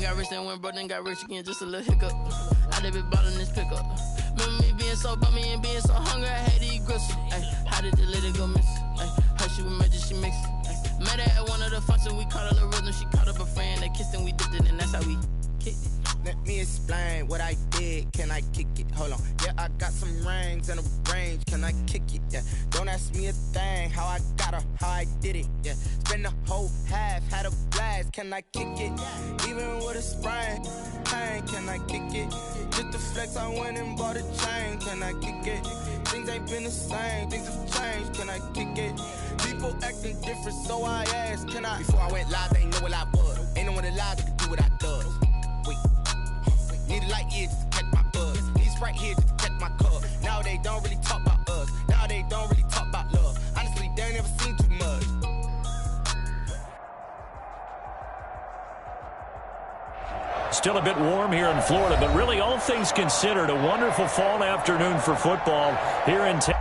Then got rich, then went broke, then got rich again, just a little hiccup. I did be ballin' this pickup. Remember me being so bummy and being so hungry, I had to eat gristle. How did the lady go miss? Her she was magic, she mixed. Met her at one of the functions, we caught a little rhythm. She caught up a friend, they kissed and we dipped it, and that's how we kicked it. Let me explain what I did. Can I kick it? Hold on. Yeah, I got some rings and a range. Can I kick it? Yeah. Don't ask me a thing. How I got her, how I did it. Yeah. Spend the whole half, had a blast. Can I kick it? Even with a sprain, pain. Can I kick it? Just the flex, I went and bought a chain. Can I kick it? Things ain't been the same. Things have changed. Can I kick it? People acting different, so I asked. Can I? Before I went live, they ain't know what I was. Ain't no one alive that could do what I does. Wait. Need a light year just to catch my buzz. Need Sprite here just to catch my cup. Now they don't really talk about us. Now they don't really talk about love. Honestly, they ain't never seen too much. Still a bit warm here in Florida, but really all things considered, a wonderful fall afternoon for football here in Tampa.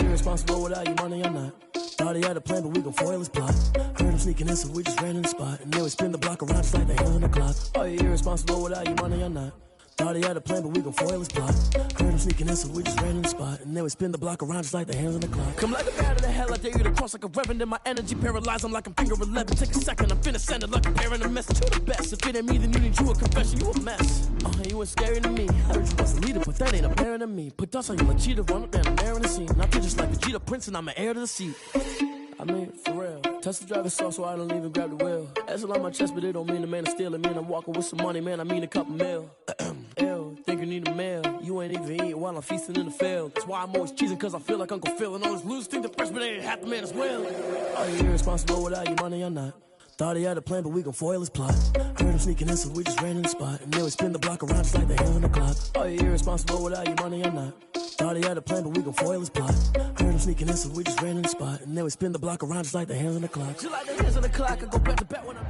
Responsible without your money or not. Thought he had a plan, but we gon' foil his plot. Heard him sneaking in, so we just ran in the spot. And then we spin the block around just like the hands on the clock. Are you irresponsible without your money or not? Thought he had a plan, but we gon' foil his plot. Heard him sneaking in, so we just ran in the spot. And then we spin the block around just like the hands on the clock. Come like a bat of the hell, I dare you to cross like a reverend. In my energy paralyzed, I'm like I'm finger 11. Take a second, I'm finna send it like I'm bearing a message to the best. If it ain't me, then you need you a confession, you a mess. You ain't scary to me. I heard you was a leader, but that ain't apparent to me. Put dust on you, a cheater, run up there and air in the scene. I feel just like a Vegeta Prince and I'm an heir to the seat. I mean, for real. Touch the driver's soft so I don't even grab the wheel. That's on my chest, but it don't mean the man is stealing. Man, I'm walking with some money, man, I mean a couple mil. Ew, think you need a meal. You ain't even eating while I'm feasting in the field. That's why I'm always cheesing, cause I feel like Uncle Phil. And all those losers think the freshman ain't half the man as well. Are you irresponsible without your money or not? Thought he had a plan, but we gon' foil his plot. Heard him sneaking in, so we just ran in the spot. And then we spin the block around just like the hands on the clock. Are you irresponsible without your money or not? Thought he had a plan, but we gon' foil his plot. Heard him sneaking in, so we just ran in the spot. And then we spin the block around just like the hands on the clock. Just like the hands on the clock, I go back to back when I'm...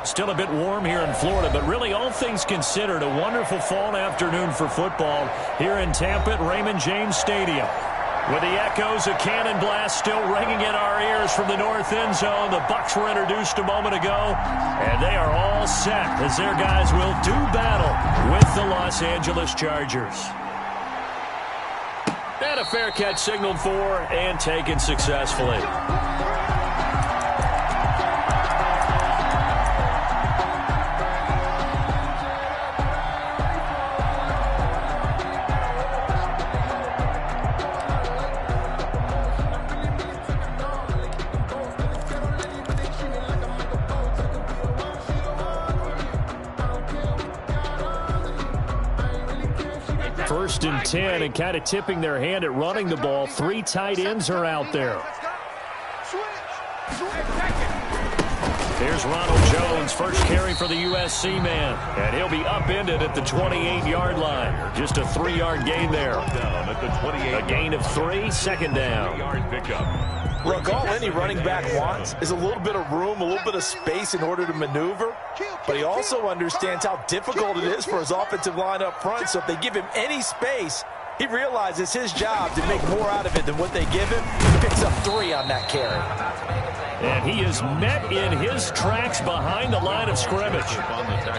Still a bit warm here in Florida, but really all things considered, a wonderful fall afternoon for football here in Tampa at Raymond James Stadium. With the echoes of cannon blast still ringing in our ears from the north end zone, the Bucs were introduced a moment ago, and they are all set as their guys will do battle with the Los Angeles Chargers. And a fair catch signaled for and taken successfully. First and 10, and kind of tipping their hand at running the ball. 3 tight ends are out there. Here's Ronald Jones, first carry for the USC man. And he'll be upended at the 28-yard line. Just a 3-yard gain there. A gain of 3, second down. Look, all any running back wants is a little bit of room, a little bit of space in order to maneuver. But he also understands how difficult it is for his offensive line up front. So if they give him any space, he realizes his job to make more out of it than what they give him. He picks up 3 on that carry. And he is met in his tracks behind the line of scrimmage.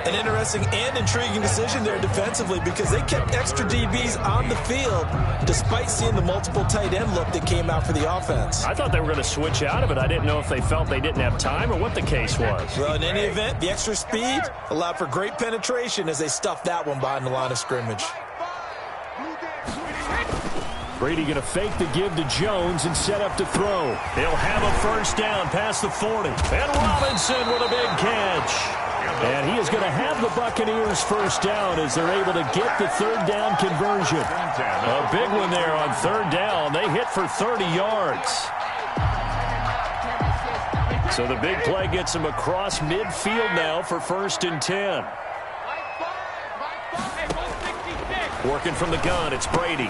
An interesting and intriguing decision there defensively because they kept extra DBs on the field despite seeing the multiple tight end look that came out for the offense. I thought they were going to switch out of it. I didn't know if they felt they didn't have time or what the case was. Well, in any event, the extra speed allowed for great penetration as they stuffed that one behind the line of scrimmage. Brady going to fake the give to Jones and set up to throw. He'll have a first down past the 40. And Robinson with a big catch. And he is going to have the Buccaneers first down as they're able to get the third down conversion. A big one there on third down. They hit for 30 yards. So the big play gets him across midfield now for first and 10. Working from the gun, it's Brady.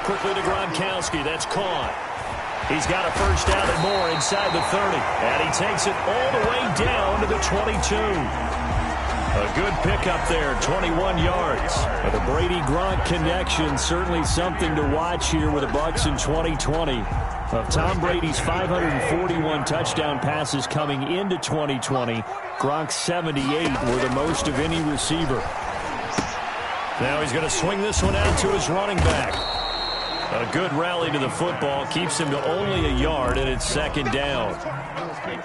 Quickly quickly to Gronkowski. That's caught. He's got a first down and more inside the 30. And he takes it all the way down to the 22. A good pickup there, 21 yards. But the Brady-Gronk connection, certainly something to watch here with the Bucs in 2020. Of Tom Brady's 541 touchdown passes coming into 2020, Gronk's 78 were the most of any receiver. Now he's going to swing this one out to his running back. A good rally to the football keeps him to only a yard, and it's second down.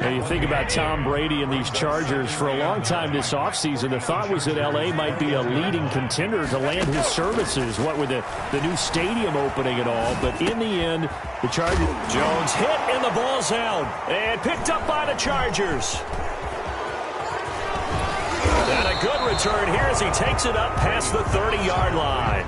Now you think about Tom Brady and these Chargers. For a long time this offseason, the thought was that L.A. might be a leading contender to land his services, what with the new stadium opening and all. But in the end, the Chargers... Jones hit and the ball's out. And picked up by the Chargers. And a good return here as he takes it up past the 30-yard line.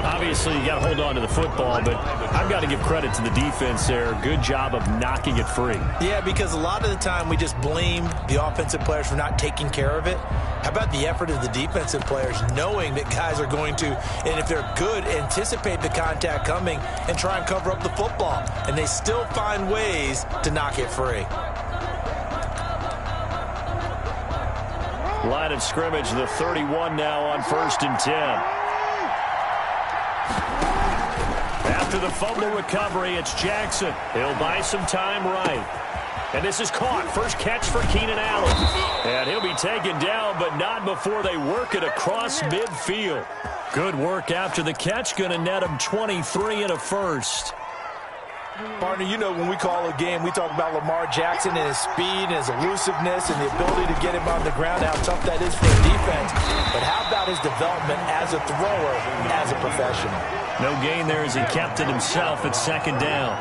Obviously, you got to hold on to the football, but I've got to give credit to the defense there. Good job of knocking it free. Yeah, because a lot of the time we just blame the offensive players for not taking care of it. How about the effort of the defensive players knowing that guys are going to, and if they're good, anticipate the contact coming and try and cover up the football. And they still find ways to knock it free. Line of scrimmage, the 31 now on 1st and 10. After the fumble recovery, it's Jackson. He'll buy some time right. And this is caught. First catch for Keenan Allen. And he'll be taken down, but not before they work it across midfield. Good work after the catch. Going to net him 23 and a first. Partner, you know when we call a game, we talk about Lamar Jackson and his speed and his elusiveness and the ability to get him on the ground, how tough that is for a defense. But how about his development as a thrower, as a professional? No gain there as he kept it himself at second down.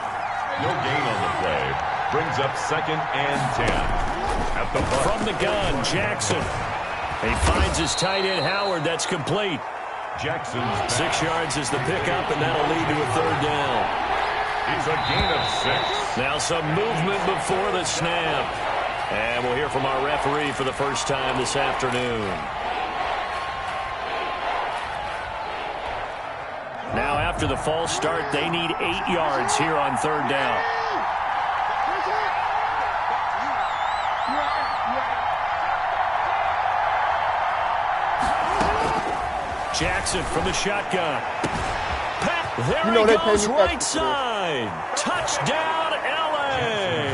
No gain on the play. Brings up 2nd and 10. At the From the gun, Jackson. He finds his tight end, Howard. That's complete. Jackson's 6 yards is the pickup, and that'll lead to a 3rd down. It's a gain of 6. Now some movement before the snap. And we'll hear from our referee for the first time this afternoon. Now after the false start, they need 8 yards here on 3rd down. Jackson from the shotgun. There he goes, right side. Touchdown, L.A.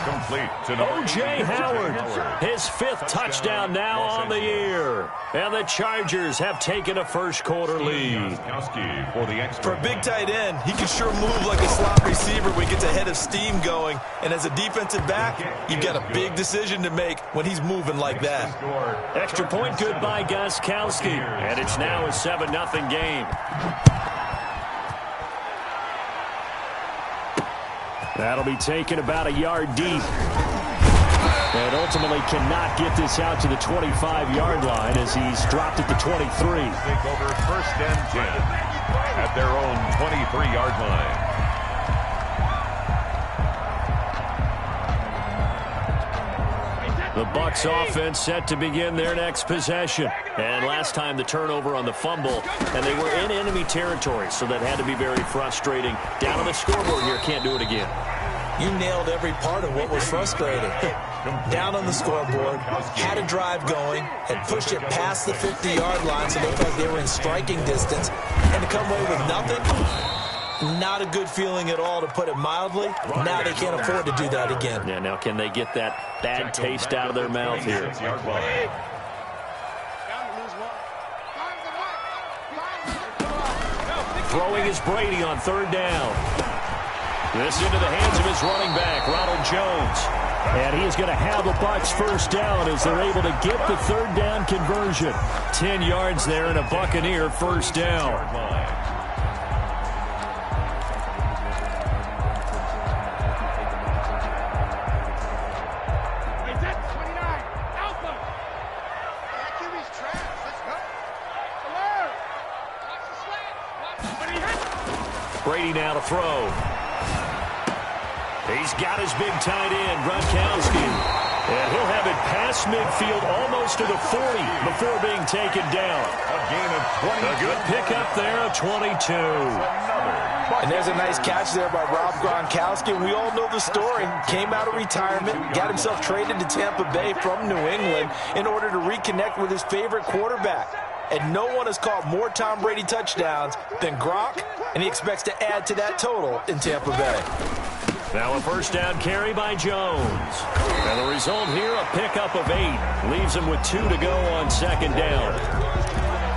Complete to O.J. Howard, his 5th touchdown now on the year. And the Chargers have taken a first-quarter lead. For a big tight end, he can sure move like a slot receiver when he gets a head of steam going. And as a defensive back, you've got a big decision to make when he's moving like that. Extra point good by Gostkowski. And it's now a 7-0 game. That'll be taken about a yard deep. And ultimately cannot get this out to the 25-yard line as he's dropped at the 23. Take over 1st and 10 at their own 23-yard line. The Bucs offense set to begin their next possession. And last time the turnover on the fumble, and they were in enemy territory, so that had to be very frustrating. Down on the scoreboard here, can't do it again. You nailed every part of what was frustrating. Down on the scoreboard, had a drive going, had pushed it past the 50-yard line so they felt they were in striking distance, and to come away with nothing, not a good feeling at all, to put it mildly. Now they can't afford to do that again. Yeah, now can they get that bad taste out of their mouth here? Throwing is Brady on 3rd down. This into the hands of his running back, Ronald Jones. And he is going to have the Bucs first down as they're able to get the 3rd down conversion. 10 yards there and a Buccaneer first down. Brady now to throw. He's got his big tight end, Gronkowski. And he'll have it past midfield almost to the 40 before being taken down. A gain of 20. A good pickup there, 22. And there's a nice catch there by Rob Gronkowski. We all know the story. Came out of retirement, got himself traded to Tampa Bay from New England in order to reconnect with his favorite quarterback. And no one has caught more Tom Brady touchdowns than Gronk, and he expects to add to that total in Tampa Bay. Now a first down carry by Jones. And the result here, a pickup of 8. Leaves him with 2 to go on second down.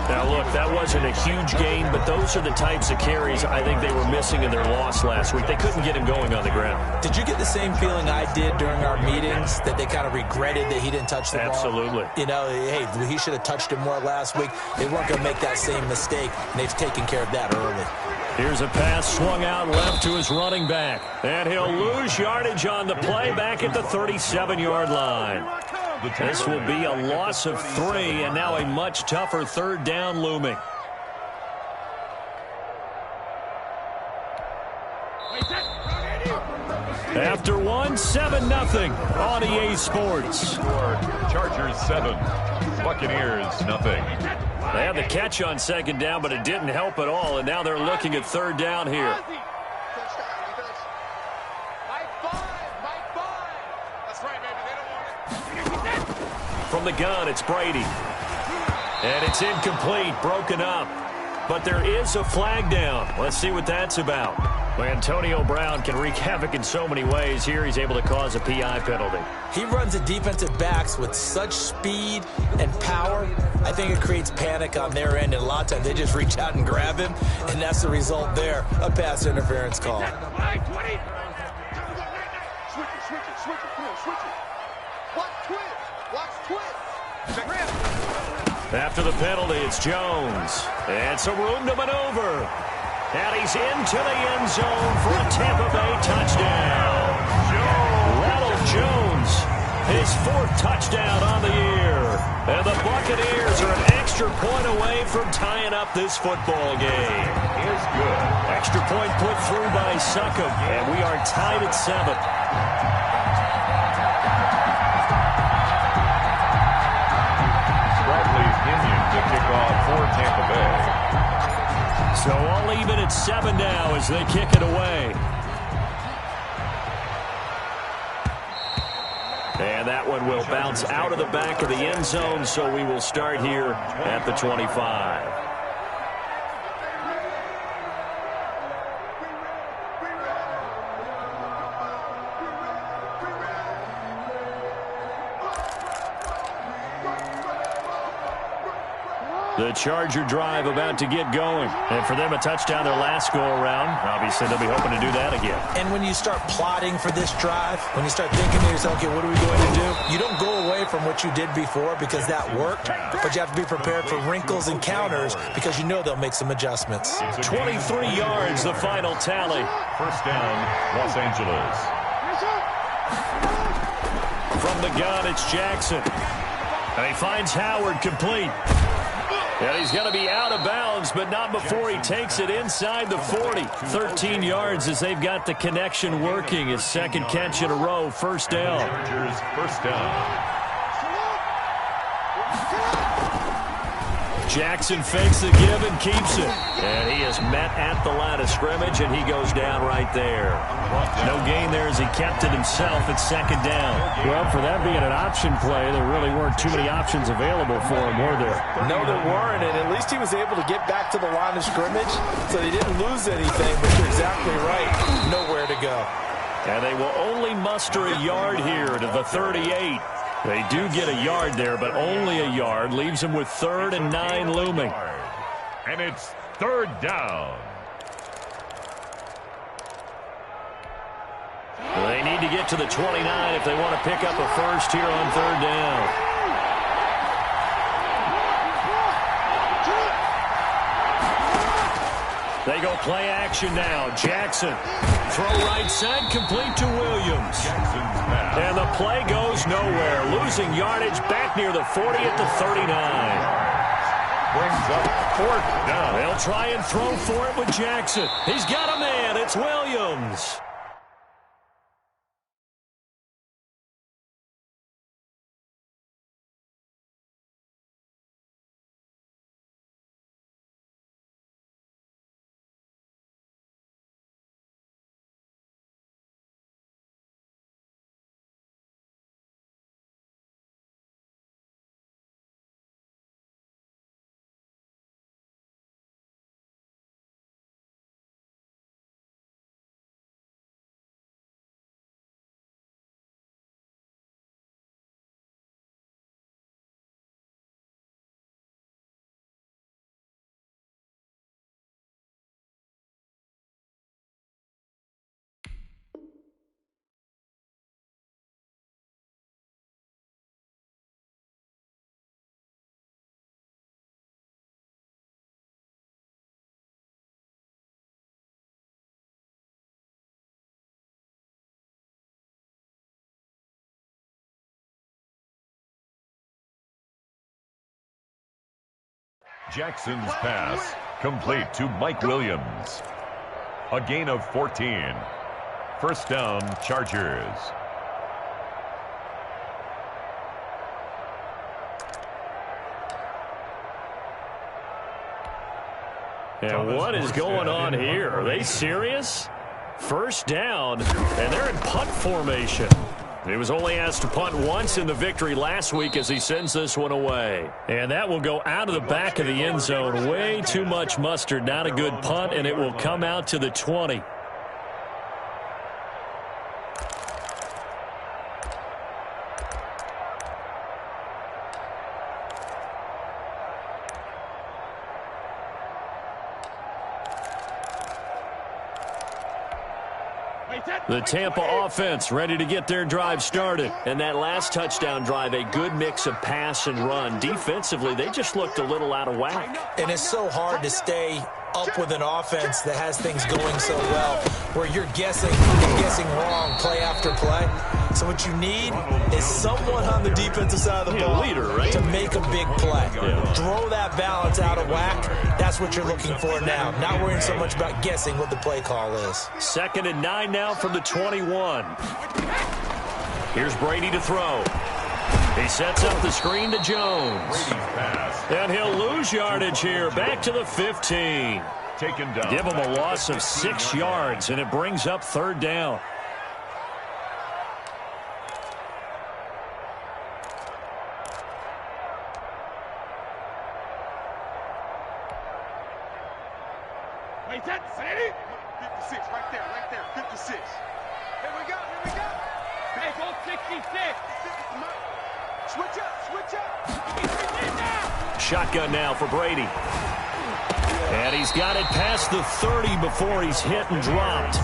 Now, look, that wasn't a huge gain, but those are the types of carries I think they were missing in their loss last week. They couldn't get him going on the ground. Did you get the same feeling I did during our meetings, that they kind of regretted that he didn't touch the ball? Absolutely. You know, hey, he should have touched it more last week. They weren't going to make that same mistake, and they've taken care of that early. Here's a pass swung out left to his running back. And he'll lose yardage on the play back at the 37-yard line. This will be a loss of 3, and now a much tougher third down looming. After 1, 7-0 on EA Sports. Chargers 7, Buccaneers nothing. They had the catch on second down, but it didn't help at all, and now they're looking at third down here. From the gun, it's Brady. And it's incomplete, broken up. But there is a flag down. Let's see what that's about. Well, Antonio Brown can wreak havoc in so many ways. Here he's able to cause a PI penalty. He runs the defensive backs with such speed and power. I think it creates panic on their end, and a lot of times they just reach out and grab him, and that's the result there, a pass interference call. After the penalty, it's Jones. And some room to maneuver. And he's into the end zone for a Tampa Bay touchdown. Ronald Jones, his 4th touchdown on the year. And the Buccaneers are an extra point away from tying up this football game. Is good. Extra point put through by Succop, and we are tied at 7. To kick off for Tampa Bay. So all even at 7 now as they kick it away. And that one will bounce out of the back of the end zone, so we will start here at the 25. The Charger drive about to get going. And for them, a touchdown their last go-around. Obviously, they'll be hoping to do that again. And when you start plotting for this drive, when you start thinking to yourself, okay, what are we going to do? You don't go away from what you did before because that worked, but you have to be prepared for wrinkles and counters because you know they'll make some adjustments. 23 yards, the final tally. First down, Los Angeles. From the gun, it's Jackson. And he finds Howard complete. And he's going to be out of bounds, but not before he takes it inside the 40. 13 yards as they've got the connection working. His 2nd catch in a row, first down. Chargers first down. Jackson fakes the give and keeps it. And he is met at the line of scrimmage, and he goes down right there. No gain there as he kept it himself at 2nd down. Well, for that being an option play, there really weren't too many options available for him, were there? No, there weren't, and at least he was able to get back to the line of scrimmage, so he didn't lose anything, but you're exactly right. Nowhere to go. And they will only muster a yard here to the 38. They do get a yard there, but only a yard. Leaves them with 3rd and 9 looming. And it's 3rd down. They need to get to the 29 if they want to pick up a first here on 3rd down. They go play action now. Jackson. Throw right side, complete to Williams. And the play goes nowhere. Losing yardage back near the 40 at the 39. Brings up 4th down. They'll try and throw for it with Jackson. He's got a man. It's Williams. Jackson's pass complete to Mike Williams. A gain of 14. First down, Chargers. And what is going on here? Are they serious? First down, and they're in punt formation. He was only asked to punt once in the victory last week as he sends this one away. And that will go out of the back of the end zone. Way too much mustard. Not a good punt, and it will come out to the 20. The Tampa offense ready to get their drive started. And that last touchdown drive, a good mix of pass and run. Defensively, they just looked a little out of whack. And it's so hard to stay up with an offense that has things going so well, where you're guessing wrong play after play. So what you need is someone on the defensive side of the ball to make a big play. Throw that balance out of whack. That's what you're looking for now. Not worrying so much about guessing what the play call is. 2nd and 9 now from the 21. Here's Brady to throw. He sets up the screen to Jones. And he'll lose yardage here. Back to the 15. Taken down. Give him a loss of 6 yards, and it brings up 3rd down. Wait, that's it? 56, right there, 56. Here we go. Hey, go 66. Switch up. Shotgun now for Brady. And he's got it past the 30 before he's hit and dropped.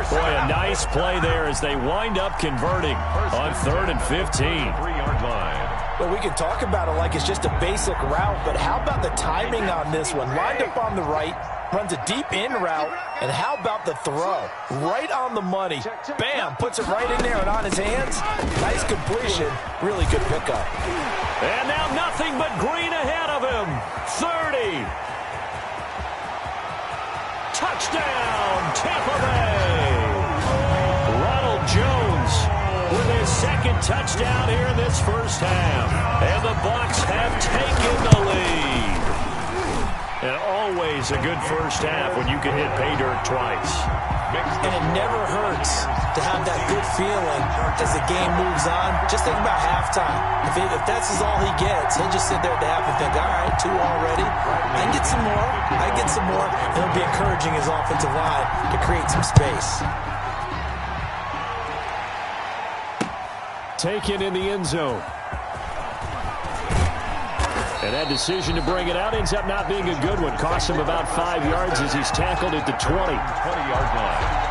Boy, a nice play there as they wind up converting on 3rd and 15. 3-yard line. Well, we can talk about it like it's just a basic route, but how about the timing on this one? Lined up on the right, runs a deep in route, and how about the throw? Right on the money. Bam, puts it right in there and on his hands. Nice completion. Really good pickup. And now nothing but green ahead of him. 30. Touchdown, Tampa Bay. Ronald Jones with his 2nd touchdown here in this first half. And the Bucs have taken the lead. And always a good first half when you can hit pay dirt twice. And it never hurts to have that good feeling as the game moves on. Just think about halftime. If that's all he gets, he'll just sit there at the half and think, all right, 2 already. I can get some more. And it'll be encouraging his offensive line to create some space. Taken in the end zone. And that decision to bring it out ends up not being a good one. Cost him about 5 yards as he's tackled at the 20. 20-yard line.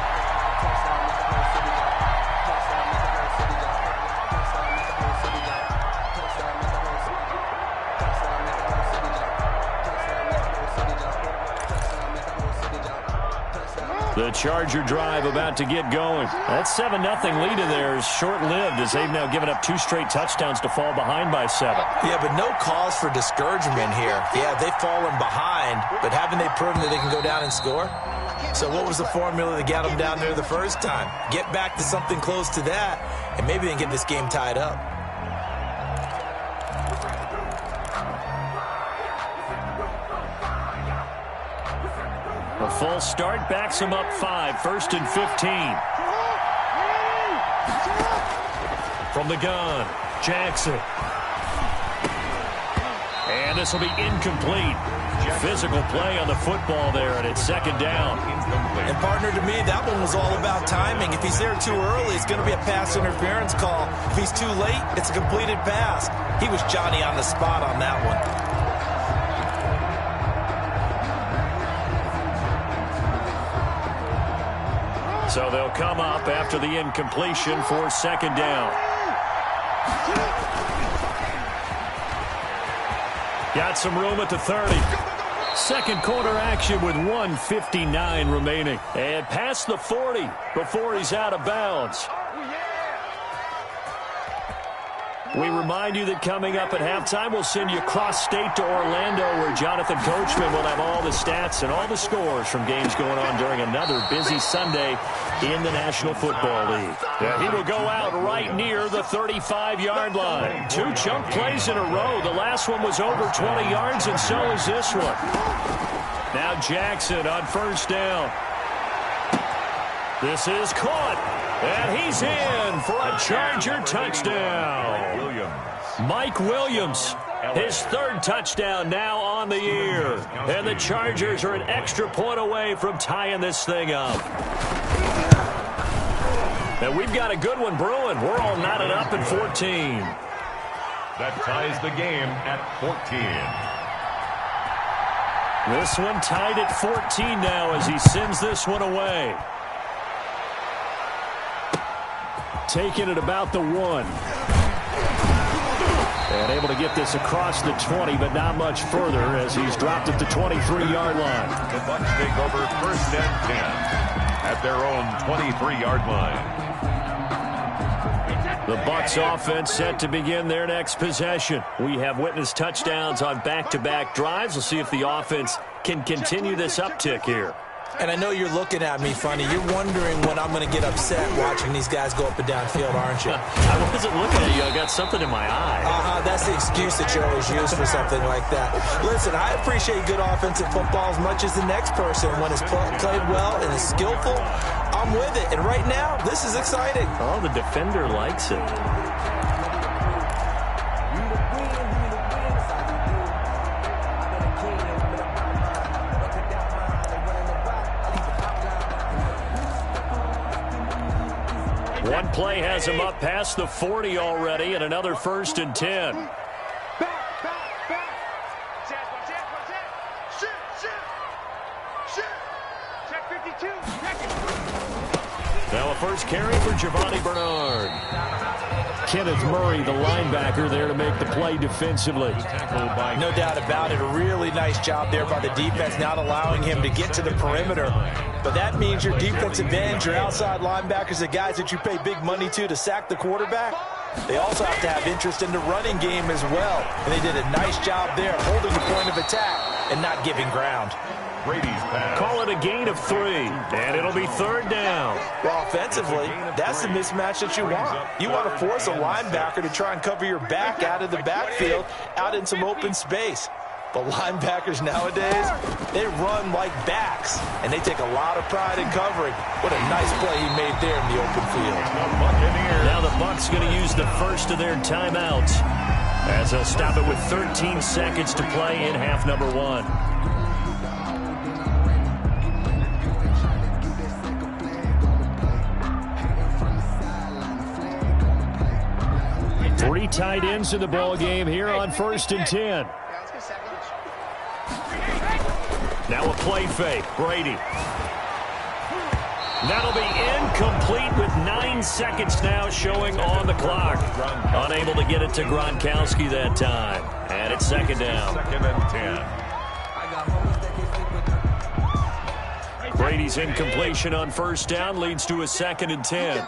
The Charger drive about to get going. That 7-0 lead in there is short-lived as they've now given up 2 straight touchdowns to fall behind by 7. Yeah, but no cause for discouragement here. Yeah, they've fallen behind, but haven't they proven that they can go down and score? So what was the formula that got them down there the first time? Get back to something close to that, and maybe they can get this game tied up. A full start backs him up 5, 1st and 15. From the gun, Jackson. And this will be incomplete. Physical play on the football there, and it's 2nd down. And partner, to me, that one was all about timing. If he's there too early, it's going to be a pass interference call. If he's too late, it's a completed pass. He was Johnny on the spot on that one. So they'll come up after the incompletion for 2nd down. Got some room at the 30. 2nd quarter action with 1:59 remaining. And past the 40 before he's out of bounds. We remind you that coming up at halftime, we'll send you cross-state to Orlando, where Jonathan Coachman will have all the stats and all the scores from games going on during another busy Sunday in the National Football League. Yeah, he will go out right near the 35-yard line. 2 chunk plays in a row. The last one was over 20 yards, and so is this one. Now Jackson on first down. This is caught, and he's in for a Charger touchdown. Mike Williams, his 3rd touchdown now on the year. And the Chargers are an extra point away from tying this thing up. And we've got a good one brewing. We're all knotted up at 14. That ties the game at 14. This one tied at 14 now as he sends this one away. Taking it about the 1. And able to get this across the 20, but not much further as he's dropped at the 23-yard line. The Bucs take over 1st and 10 at their own 23-yard line. The Bucs offense set to begin their next possession. We have witnessed touchdowns on back-to-back drives. We'll see if the offense can continue this uptick here. And I know you're looking at me funny. You're wondering when I'm going to get upset watching these guys go up and down field, aren't you? I wasn't looking at you. I got something in my eye. That's the excuse that you always use for something like that. Listen, I appreciate good offensive football as much as the next person. When it's played well and is skillful, I'm with it. And right now, this is exciting. Oh, the defender likes it. One play has him up past the 40 already, and another 1st and 10. Now a first carry for Giovanni Bernard. Kenneth Murray, the linebacker, there to make the play defensively. No doubt about it. A really nice job there by the defense, not allowing him to get to the perimeter. But that means your defensive ends, your outside linebackers, the guys that you pay big money to sack the quarterback, they also have to have interest in the running game as well. And they did a nice job there holding the point of attack and not giving ground. Call it a gain of 3, and it'll be 3rd down. Well, offensively, that's the mismatch that you want. You want to force a linebacker to try and cover your back out of the backfield, out in some open space. But linebackers nowadays, they run like backs, and they take a lot of pride in covering. What a nice play he made there in the open field. Now the Bucs going to use the first of their timeouts as they'll stop it with 13 seconds to play in half number 1. 3 tight ends in the ball game here on 1st and 10. Now a play fake. Brady. That'll be incomplete with 9 seconds now showing on the clock. Unable to get it to Gronkowski that time. And it's 2nd down. 2nd and 10. Brady's incompletion on 1st down leads to a 2nd and 10.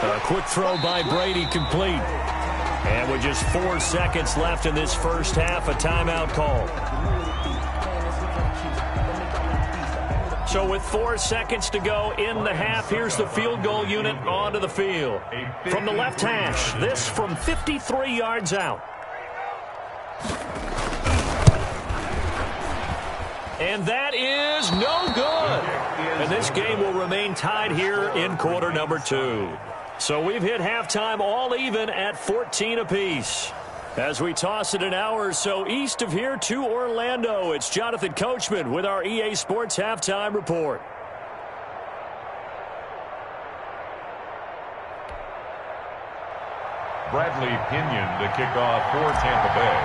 A quick throw by Brady complete. And with just 4 seconds left in this first half, a timeout call. So with 4 seconds to go in the half, here's the field goal unit onto the field. From the left hash, this from 53 yards out. And that is no good. And this game will remain tied here in quarter number 2. So we've hit halftime all even at 14 apiece. As we toss it an hour or so east of here to Orlando, it's Jonathan Coachman with our EA Sports Halftime Report. Bradley Pinion to kick off for Tampa Bay.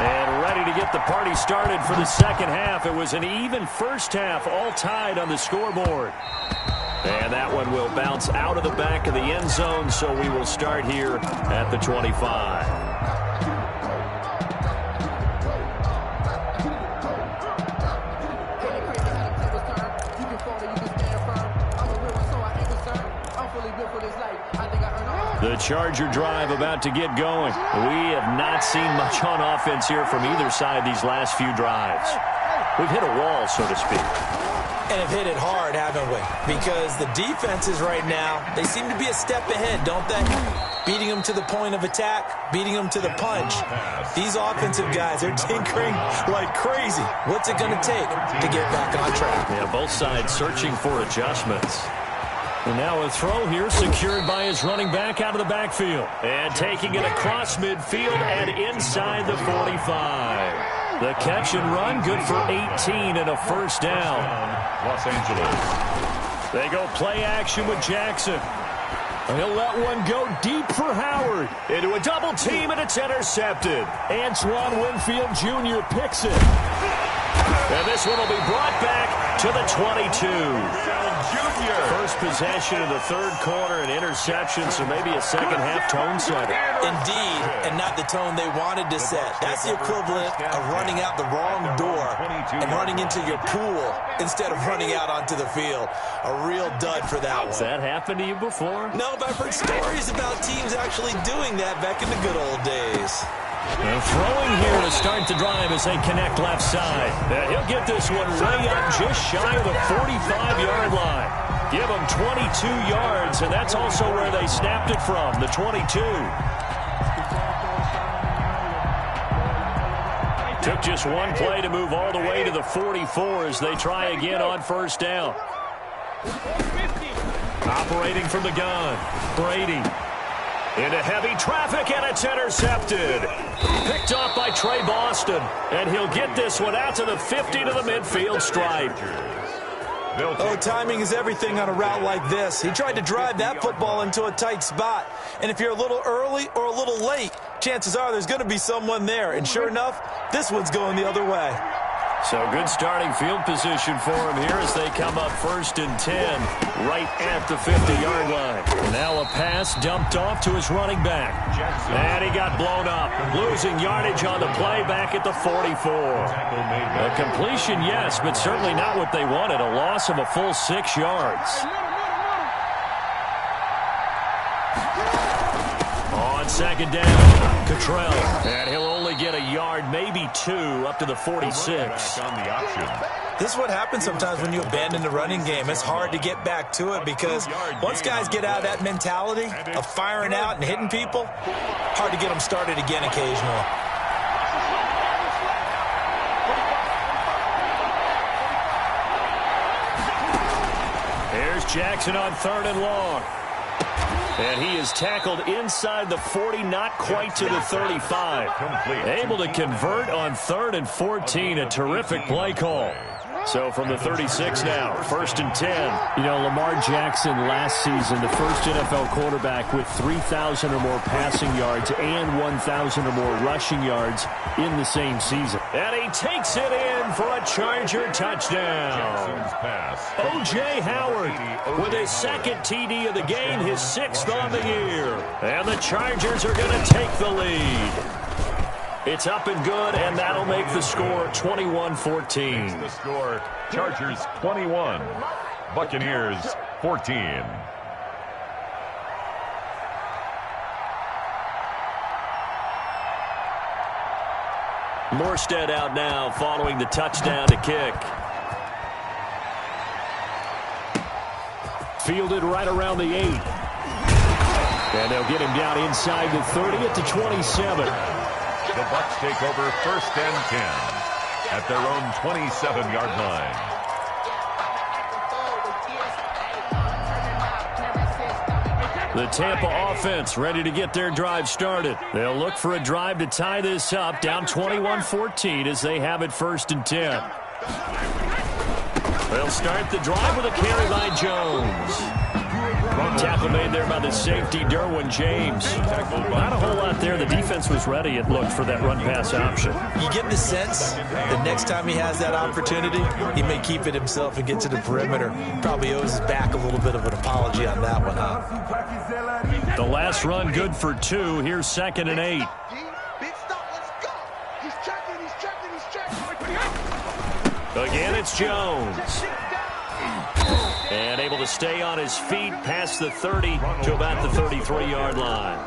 And ready to get the party started for the second half. It was an even first half, all tied on the scoreboard. And that one will bounce out of the back of the end zone, so we will start here at the 25. The Charger drive about to get going. We have not seen much on offense here from either side these last few drives. We've hit a wall, so to speak. And have hit it hard, haven't we? Because the defenses right now, they seem to be a step ahead, don't they? Beating them to the point of attack, beating them to the punch. These offensive guys, they're tinkering like crazy. What's it going to take to get back on track? Yeah, both sides searching for adjustments. And now a throw here secured by his running back out of the backfield. And taking it across midfield and inside the 45. The catch and run good for 18 and a first down. Los Angeles. They go play action with Jackson. He'll let one go deep for Howard. Into a double team, and it's intercepted. Antoine Winfield Jr. picks it. And this one will be brought back to the 22. First possession of the third quarter, an interception, so maybe a second-half tone setter. Indeed, and not the tone they wanted to set. That's the equivalent of running out the wrong door and running into your pool instead of running out onto the field. A real dud for that one. Has that happened to you before? No, but I've heard stories about teams actually doing that back in the good old days. And throwing here to start the drive as they connect left side. He'll get this one way up just shy of the 45-yard line. Give them 22 yards, and that's also where they snapped it from, the 22. Took just one play to move all the way to the 44 as they try again on first down. Operating from the gun, Brady. Into heavy traffic, and it's intercepted. Picked off by Trey Boston, and he'll get this one out to the 50 to the midfield stripe. Oh, timing is everything on a route like this. He tried to drive that football into a tight spot. And if you're a little early or a little late, chances are there's going to be someone there. And sure enough, this one's going the other way. So good starting field position for him here as they come up 1st and 10 right at the 50-yard line. Now a pass dumped off to his running back. And he got blown up. Losing yardage on the play back at the 44. A completion, yes, but certainly not what they wanted. A loss of a full 6 yards. On second down, Cottrell. And he'll only get a yard, maybe 2, up to the 46. This is what happens sometimes when you abandon the running game. It's hard to get back to it because once guys get out of that mentality of firing out and hitting people, hard to get them started again occasionally. Here's Jackson on 3rd and long. And he is tackled inside the 40, not quite to the 35. Able to convert on 3rd and 14, a terrific play call. So from the 36 now, 1st and 10. You know, Lamar Jackson last season, the first NFL quarterback with 3,000 or more passing yards and 1,000 or more rushing yards in the same season. And he takes it in for a Charger touchdown. O.J. Howard with his 2nd TD of the game, his 6th on the year. And the Chargers are going to take the lead. It's up and good, and that'll make the score 21-14. The score, Chargers 21, Buccaneers 14. Morstead out now following the touchdown to kick. Fielded right around the 8. And they'll get him down inside the 30 at the 27. The Bucs take over 1st and 10 at their own 27-yard line. The Tampa offense ready to get their drive started. They'll look for a drive to tie this up, down 21-14 as they have it 1st and 10. They'll start the drive with a carry by Jones. Tackle made there by the safety, Derwin James. Not a whole lot there. The defense was ready and looked for that run-pass option. You get the sense that next time he has that opportunity, he may keep it himself and get to the perimeter. Probably owes his back a little bit of an apology on that one, huh? The last run good for 2. Here's 2nd and 8. Again, it's Jones. And able to stay on his feet past the 30 to about the 33-yard line.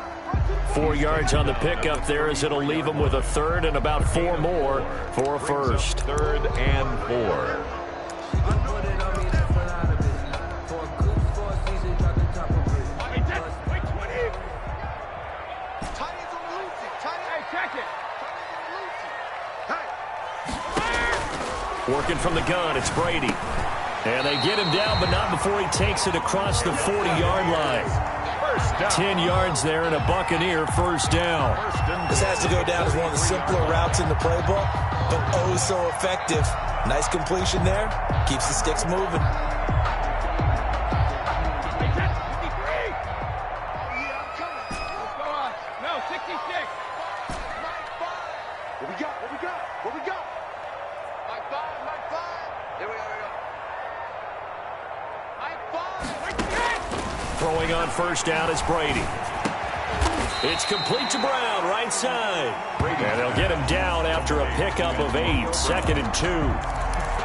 4 yards on the pickup there as it'll leave him with a third and about 4 more for a first. 3rd and 4. Working from the gun, it's Brady. And they get him down, but not before he takes it across the 40-yard line. 10 yards there and a Buccaneer first down. This has to go down as one of the simpler routes in the playbook, but oh so effective. Nice completion there. Keeps the sticks moving. Throwing on first down is Brady. It's complete to Brown, right side. And they'll get him down after a pickup of 8, 2nd and 2.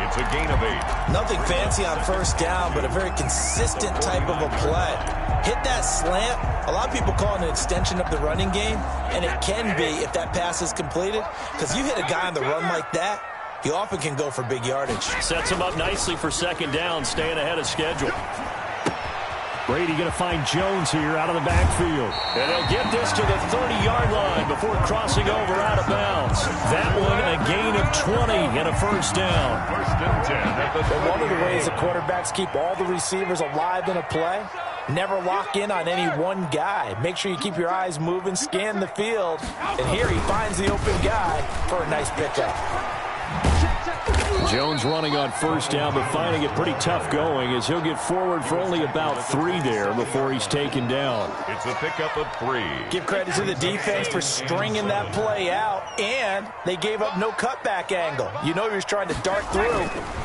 It's a gain of 8. Nothing fancy on first down, but a very consistent type of a play. Hit that slant. A lot of people call it an extension of the running game, and it can be if that pass is completed, because you hit a guy on the run like that, he often can go for big yardage. Sets him up nicely for 2nd down, staying ahead of schedule. Brady going to find Jones here out of the backfield. And they'll get this to the 30-yard line before crossing over out of bounds. That one a gain of 20 and a first down. 1st and 10 at the 30. One of the ways that quarterbacks keep all the receivers alive in a play, never lock in on any one guy. Make sure you keep your eyes moving, scan the field, and here he finds the open guy for a nice pickup. Jones running on first down, but finding it pretty tough going as he'll get forward for only about 3 there before he's taken down. It's a pickup of 3. Give credit to the defense for stringing that play out, and they gave up no cutback angle. You know he was trying to dart through.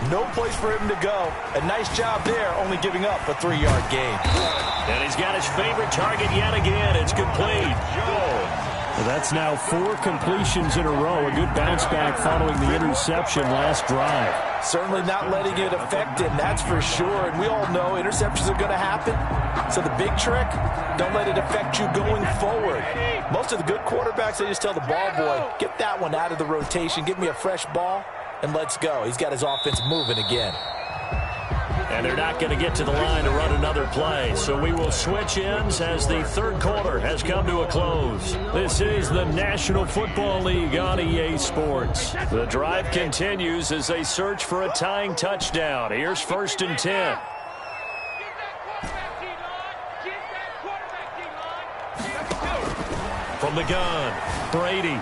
No place for him to go. A nice job there, only giving up a 3-yard gain. And he's got his favorite target yet again. It's complete. Well, that's now 4 completions in a row. A good bounce back following the interception last drive. Certainly not letting it affect him, that's for sure. And we all know interceptions are going to happen. So the big trick, don't let it affect you going forward. Most of the good quarterbacks, they just tell the ball boy, get that one out of the rotation, give me a fresh ball, and let's go. He's got his offense moving again. And they're not going to get to the line to run another play. So we will switch ends as the 3rd quarter has come to a close. This is the National Football League on EA Sports. The drive continues as they search for a tying touchdown. Here's 1st and 10. From the gun, Brady.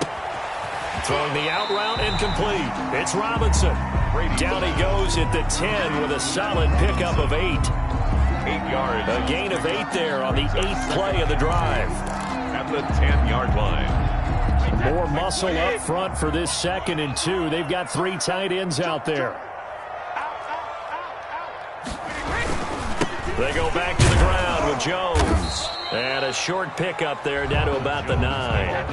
Throwing the out route incomplete. It's Robinson. Down he goes at the 10 with a solid pickup of 8. 8 yards. A gain of 8 there on the 8th play of the drive. At the 10-yard line. More muscle up front for this 2nd and 2. They've got 3 tight ends out there. They go back to the ground with Jones. And a short pickup there down to about the 9.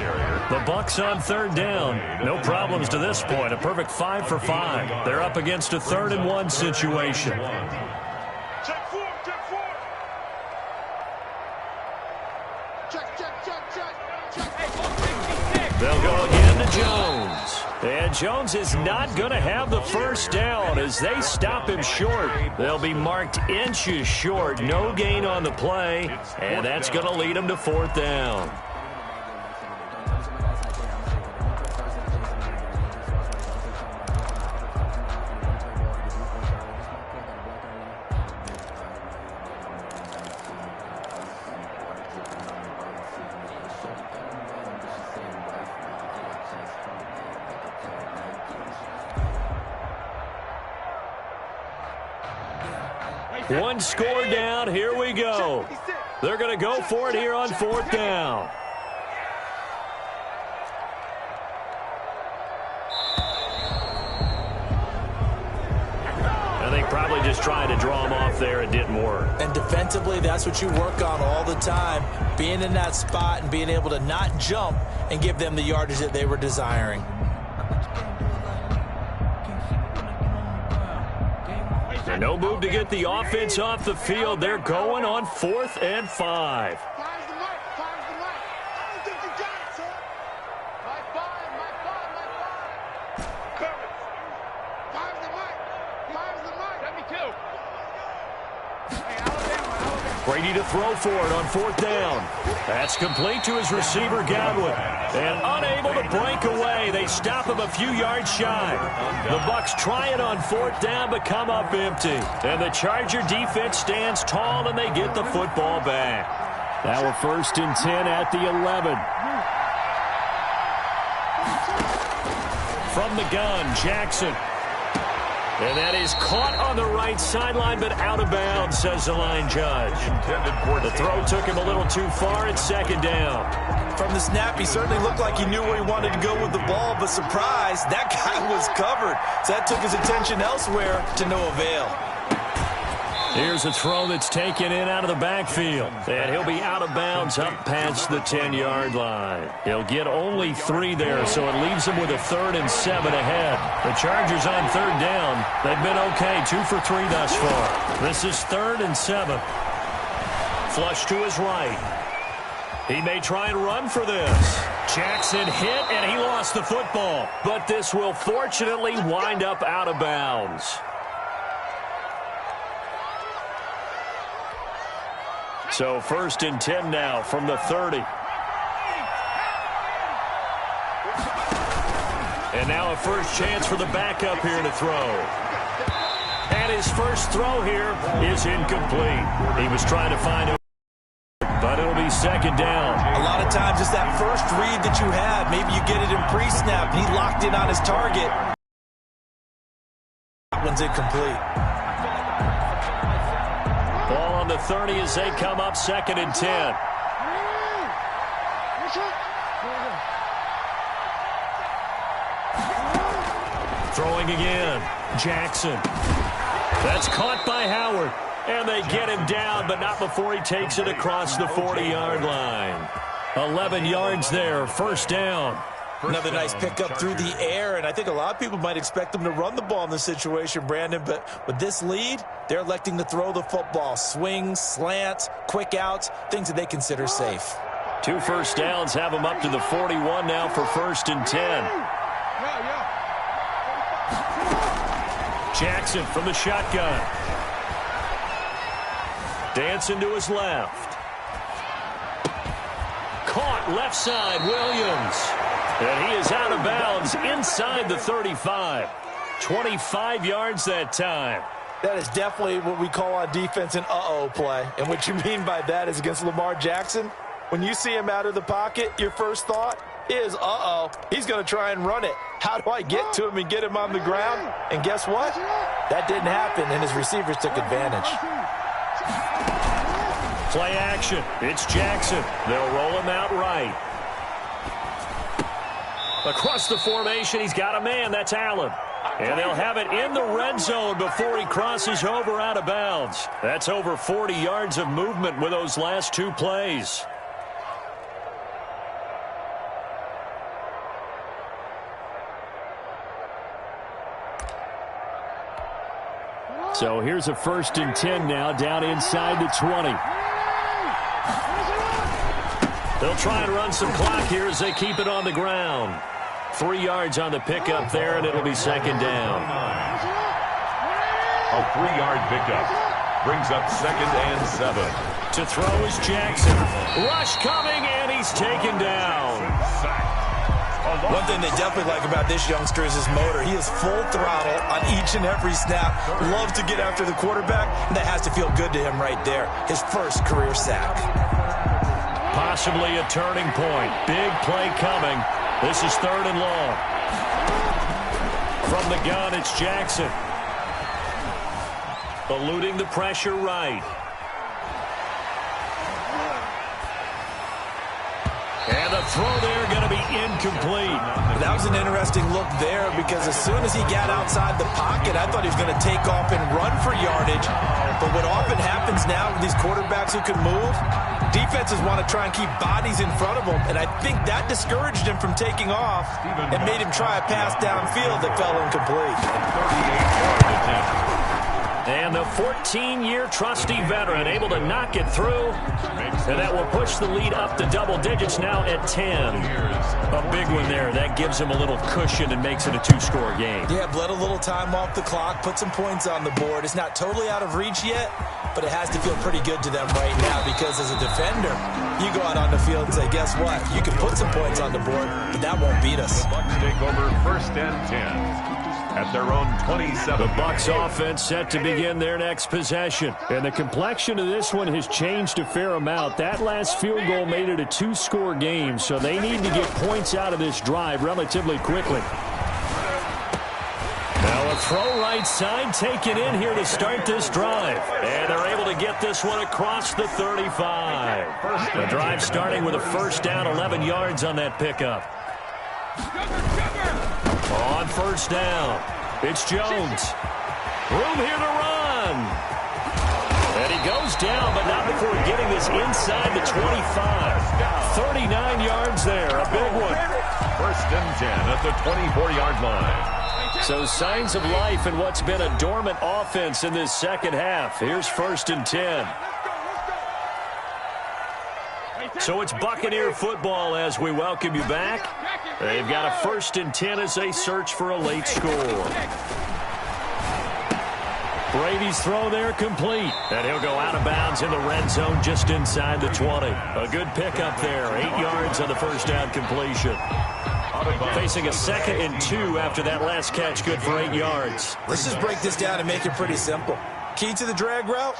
The Bucs on 3rd down. No problems to this point. A perfect 5 for 5. They're up against a 3rd and 1 situation. Check 4, check 4. Check. They'll go again to Jones. And Jones is not going to have the first down as they stop him short. They'll be marked inches short. No gain on the play. And that's going to lead them to 4th down. One score down. Here we go. They're going to go for it here on 4th down. I think probably just trying to draw him off there. It didn't work. And defensively, that's what you work on all the time. Being in that spot and being able to not jump and give them the yardage that they were desiring. No move to get the offense off the field. They're going on 4th and 5. Brady to throw for it on 4th down. That's complete to his receiver, Godwin. And unable to break away. They stop him a few yards shy. The Bucs try it on 4th down, but come up empty. And the Charger defense stands tall, and they get the football back. Now a 1st and 10 at the 11. From the gun, Jackson. And that is caught on the right sideline, but out of bounds, says the line judge. The throw took him a little too far. It's 2nd down. From the snap, he certainly looked like he knew where he wanted to go with the ball, but surprise, that guy was covered. So that took his attention elsewhere to no avail. Here's a throw that's taken in out of the backfield. And he'll be out of bounds up past the 10-yard line. He'll get only 3 there, so it leaves him with a 3rd and 7 ahead. The Chargers on 3rd down. They've been okay, 2 for 3 thus far. This is 3rd and 7. Flush to his right. He may try and run for this. Jackson hit, and he lost the football. But this will fortunately wind up out of bounds. So 1st and 10 now from the 30. And now a first chance for the backup here to throw. And his first throw here is incomplete. He was trying to find a, but it'll be 2nd down. A lot of times it's that first read that you have. Maybe you get it in pre-snap. He locked in on his target. That one's incomplete. Ball on the 30 as they come up 2nd and 10. Throwing again. Jackson. That's caught by Howard. And they get him down, but not before he takes it across the 40-yard line. 11 yards there, 1st down. Another nice pickup through the air, and I think a lot of people might expect them to run the ball in this situation, Brandon, but with this lead, they're electing to throw the football. Swings, slants, quick outs, things that they consider safe. 2 first downs have them up to the 41 now for 1st and 10. Jackson from the shotgun. Dancing to his left. Caught left side, Williams. And he is out of bounds inside the 35. 25 yards that time. That is definitely what we call on defense an uh-oh play. And what you mean by that is against Lamar Jackson, when you see him out of the pocket, your first thought is, uh-oh, he's going to try and run it. How do I get to him and get him on the ground? And guess what? That didn't happen, and his receivers took advantage. Play action. It's Jackson. They'll roll him out right. Across the formation, he's got a man. That's Allen. And they'll have it in the red zone before he crosses over out of bounds. That's over 40 yards of movement with those last 2 plays. So here's a 1st and 10 now down inside the 20. They'll try and run some clock here as they keep it on the ground. 3 yards on the pickup there, and it'll be 2nd down. A 3-yard pickup brings up 2nd and 7. To throw is Jackson. Rush coming, and he's taken down. One thing they definitely like about this youngster is his motor. He is full throttle on each and every snap. Loves to get after the quarterback, and that has to feel good to him right there. His first career sack. Possibly a turning point. Big play coming. This is 3rd and long. From the gun, it's Jackson. Eluding the pressure right. And the throw there going to be incomplete. That was an interesting look there because as soon as he got outside the pocket, I thought he was going to take off and run for yardage. But what often happens now with these quarterbacks who can move, defenses want to try and keep bodies in front of them, and I think that discouraged him from taking off and made him try a pass downfield that fell incomplete. And the 14-year trusty veteran able to knock it through. And that will push the lead up to double digits now at 10. A big one there. That gives them a little cushion and makes it a two-score game. Yeah, bled a little time off the clock, put some points on the board. It's not totally out of reach yet, but it has to feel pretty good to them right now because as a defender, you go out on the field and say, guess what? You can put some points on the board, but that won't beat us. The Bucs take over 1st and 10. At their own 27. The Bucs offense set to begin their next possession. And the complexion of this one has changed a fair amount. That last field goal made it a two-score game, so they need to get points out of this drive relatively quickly. Now a throw right side taken in here to start this drive. And they're able to get this one across the 35. The drive starting with a first down, 11 yards on that pickup. On first down, it's Jones. Room here to run. And he goes down, but not before getting this inside the 25. 39 yards there, a big one. 1st and 10 at the 24-yard line. So signs of life in what's been a dormant offense in this second half. Here's 1st and 10. So it's Buccaneer football as we welcome you back. They've got a 1st and 10 as they search for a late score. Brady's throw there complete. And he'll go out of bounds in the red zone just inside the 20. A good pickup there. 8 yards on the first down completion. Facing a 2nd and 2 after that last catch, good for 8 yards. Let's just break this down and make it pretty simple. Key to the drag route,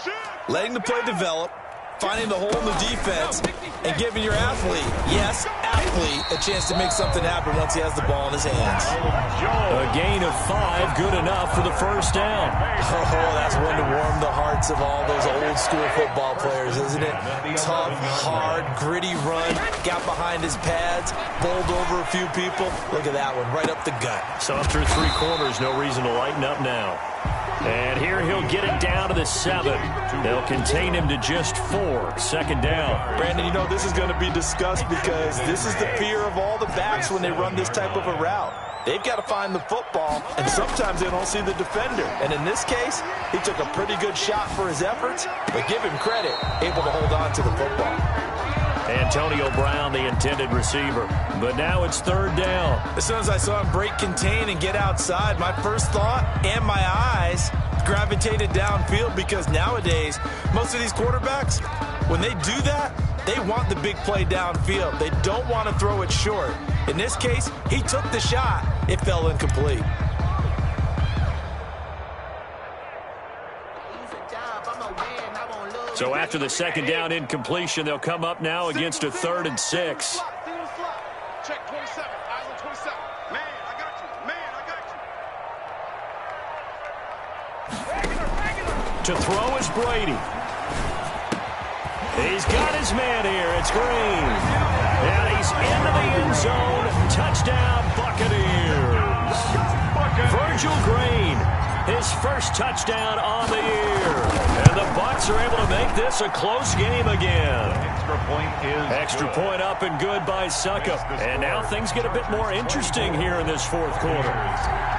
letting the play develop, finding the hole in the defense, and giving your athlete, yes, athlete, a chance to make something happen once he has the ball in his hands. A gain of 5, good enough for the first down. Oh, that's one to warm the hearts of all those old-school football players, isn't it? Tough, hard, gritty run, got behind his pads, bowled over a few people. Look at that one, right up the gut. So after 3 quarters, no reason to lighten up now. And here he'll get it down to the 7. They'll contain him to just 4. 2nd down. Brandon, you know, this is going to be discussed because this is the fear of all the backs when they run this type of a route. They've got to find the football, and sometimes they don't see the defender. And in this case, he took a pretty good shot for his efforts, but give him credit, able to hold on to the football. Antonio Brown, the intended receiver. But now it's 3rd down. As soon as I saw him break contain and get outside, my first thought and my eyes gravitated downfield because nowadays, most of these quarterbacks, when they do that, they want the big play downfield. They don't want to throw it short. In this case, he took the shot. It fell incomplete. So after the 2nd down incompletion, they'll come up now against a 3rd and 6. Check 27. Eyes on 27. Man, I got you. Man, I got you. To throw is Brady. He's got his man here. It's Green. And he's into the end zone. Touchdown, Buccaneers. Virgil Green, his first touchdown on the year. And the Bucs are able to make this a close game again. Extra point up and good by Suckup. And now things get a bit more interesting here in this 4th quarter.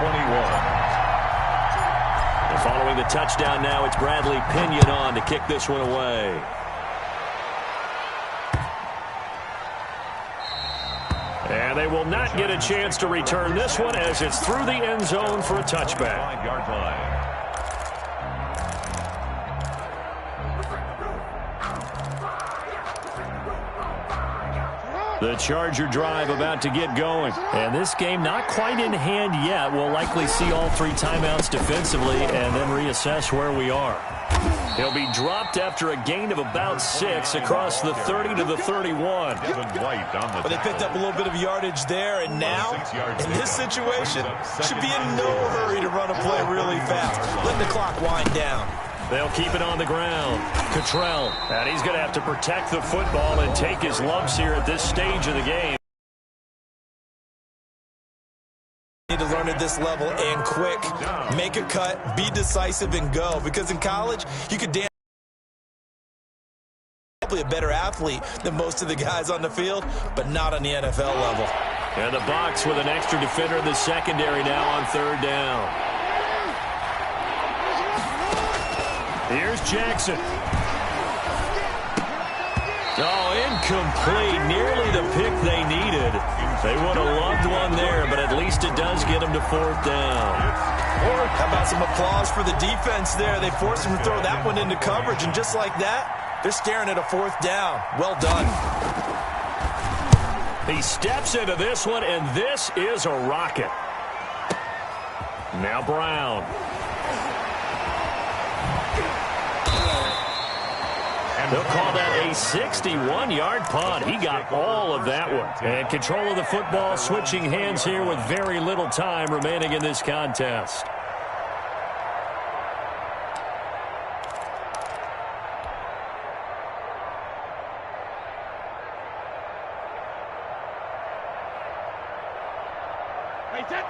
21. And following the touchdown now, it's Bradley Pinion on to kick this one away. And they will not get a chance to return this one as it's through the end zone for a touchback. 5-yard line. The Charger drive about to get going. And this game not quite in hand yet. We'll likely see all 3 timeouts defensively and then reassess where we are. He'll be dropped after a gain of about 6 across the 30 to the 31. But they picked up a little bit of yardage there, and now, in this situation, should be in no hurry to run a play really fast. Let the clock wind down. They'll keep it on the ground. Cottrell, and he's going to have to protect the football and take his lumps here at this stage of the game. Need to learn at this level and quick. Make a cut, be decisive, and go. Because in college, you could dance. Probably a better athlete than most of the guys on the field, but not on the NFL level. And the Bucs with an extra defender in the secondary now on 3rd down. Here's Jackson. Oh, incomplete. Nearly the pick they needed. They would have loved one there, but at least it does get them to 4th down. How about some applause for the defense there? They forced him to throw that one into coverage, and just like that, they're staring at a 4th down. Well done. He steps into this one, and this is a rocket. Now Brown. They'll call that a 61-yard punt. He got all of that one. And control of the football, switching hands here with very little time remaining in this contest.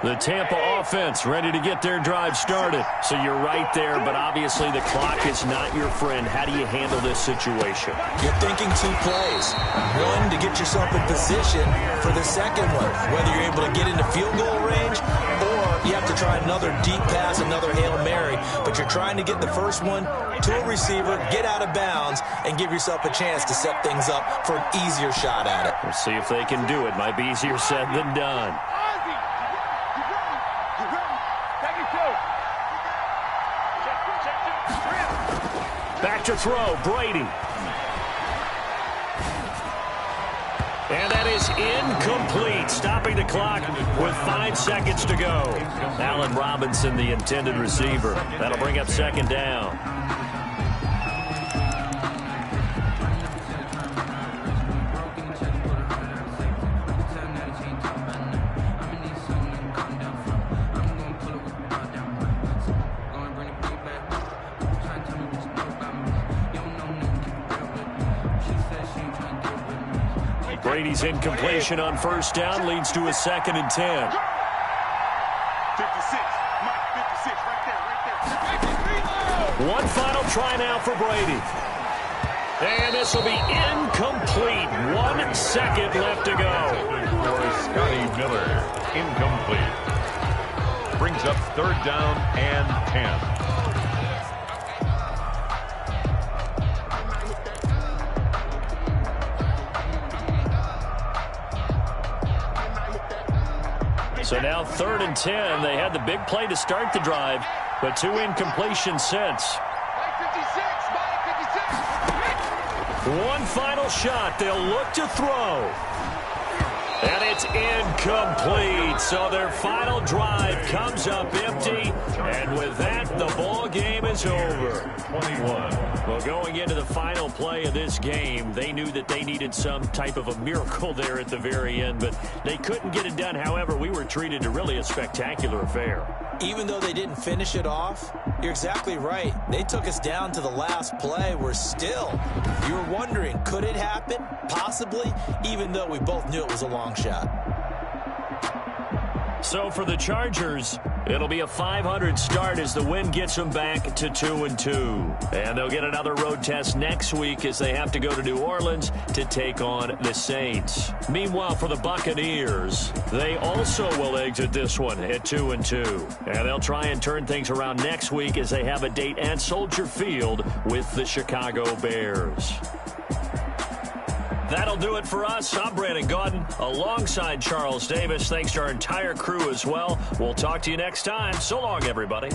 The Tampa offense ready to get their drive started. So you're right there, but obviously the clock is not your friend. How do you handle this situation? You're thinking 2 plays. One, to get yourself in position for the second one, whether you're able to get into field goal range or you have to try another deep pass, another Hail Mary. But you're trying to get the first one to a receiver, get out of bounds, and give yourself a chance to set things up for an easier shot at it. We'll see if they can do it. Might be easier said than done. Back to throw, Brady. And that is incomplete, stopping the clock with 5 seconds to go. Allen Robinson, the intended receiver. That'll bring up 2nd down. Brady's incompletion on 1st down leads to a 2nd and 10. 56. Mike, 56, right there. One final try now for Brady. And this will be incomplete. 1 second left to go. For Scotty Miller, incomplete. Brings up 3rd down and 10. So now 3rd and 10. They had the big play to start the drive, but 2 incompletions since. One final shot. They'll look to throw. And it's incomplete. So their final drive comes up empty. And with that, the ball game is over. 21. Well, going into the final play of this game, they knew that they needed some type of a miracle there at the very end, but they couldn't get it done. However, we were treated to really a spectacular affair. Even though they didn't finish it off, you're exactly right. They took us down to the last play. We're still, you were wondering, could it happen? Possibly, even though we both knew it was a long shot. So for the Chargers, it'll be a 500 start as the win gets them back to 2-2. And they'll get another road test next week as they have to go to New Orleans to take on the Saints. Meanwhile, for the Buccaneers, they also will exit this one at 2-2. And they'll try and turn things around next week as they have a date at Soldier Field with the Chicago Bears. That'll do it for us. I'm Brandon Gaudin alongside Charles Davis. Thanks to our entire crew as well. We'll talk to you next time. So long, everybody.